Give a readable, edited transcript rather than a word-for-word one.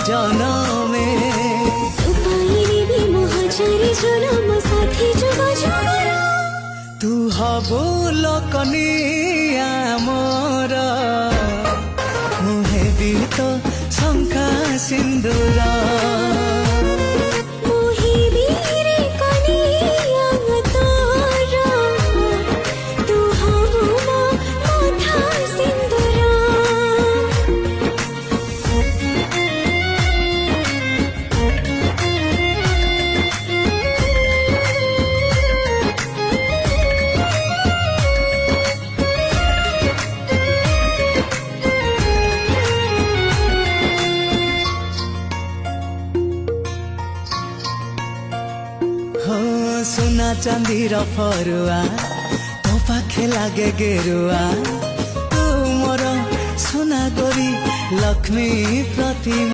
जनमे जन्म साथी तू हबो लकनिया मोर मुहे भी तो शंका सिंदूर सोना चांदी फरुआ तो पाखे लागे गेरुआ तू मोर सोना गोरी लक्ष्मी प्रतिमा।